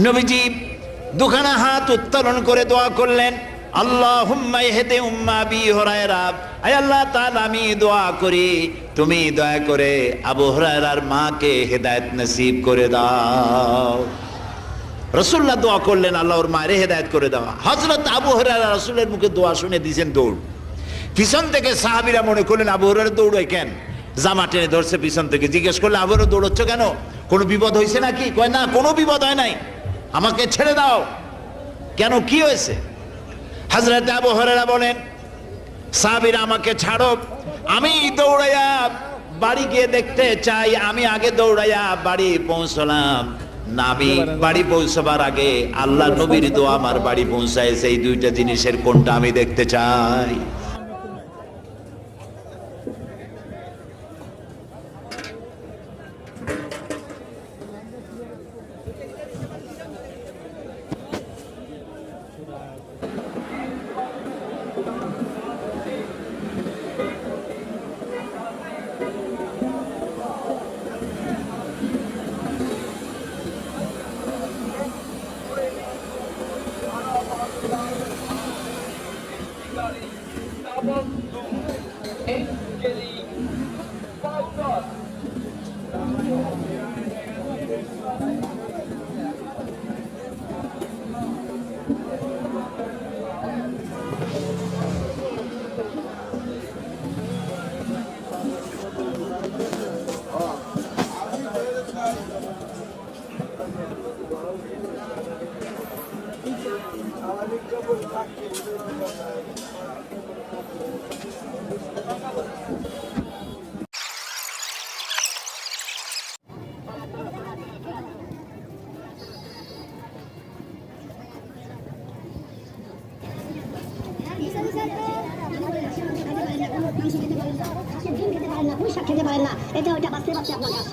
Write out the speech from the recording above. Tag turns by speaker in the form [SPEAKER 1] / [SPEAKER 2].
[SPEAKER 1] নবীজি দুখানা হাত উত্তোলন করে দোয়া করলেন, আল্লাহুম্মা ইহদি উম্মা আবি হুরায়রা, আয় আল্লাহ তাআলা আমি দোয়া করি তুমি দয়া করে আবু হুরায়রার মাকে হেদায়েত নসিব করে দাও। রাসূলুল্লাহ দোয়া করলেন আল্লাহ ওর মায়ের হেদায়েত করে দেওয়া। হযরত আবু হুরায়রা রাসূলের মুখে দোয়া শুনে দিয়েছেন দৌড়। পিছন থেকে সাহাবীরা মনে করলেন আবু হুরায়রা দৌড়ায় কেন, জামা টেনে ধরছে পিছন থেকে। জিজ্ঞেস করলে আবু হুরায়রা দৌড়চ্ছ কেন, কোনো বিপদ হয়েছে নাকি? কয় না, কোনো বিপদ হয় নাই, আমাকে ছেড়ে দাও। কেন, কি হয়েছে? হযরত আবু হুরায়রা বলেন, সাহাবীরা আমাকে ছাড়ো, আমি দৌড়াইয়া বাড়ি গিয়ে দেখতে চাই। আমি আগে দৌড়াইয়া বাড়ি পৌঁছলাম না, আমি বাড়ি পৌঁছবার আগে আল্লাহ নবীর দোয়া আমার বাড়ি পৌঁছায়ছে। এই দুইটা জিনিসের কোনটা আমি দেখতে চাই?
[SPEAKER 2] খেতে পারেন না, এটা ওইটা বাঁচতে বাঁচতে আপনার কাছে।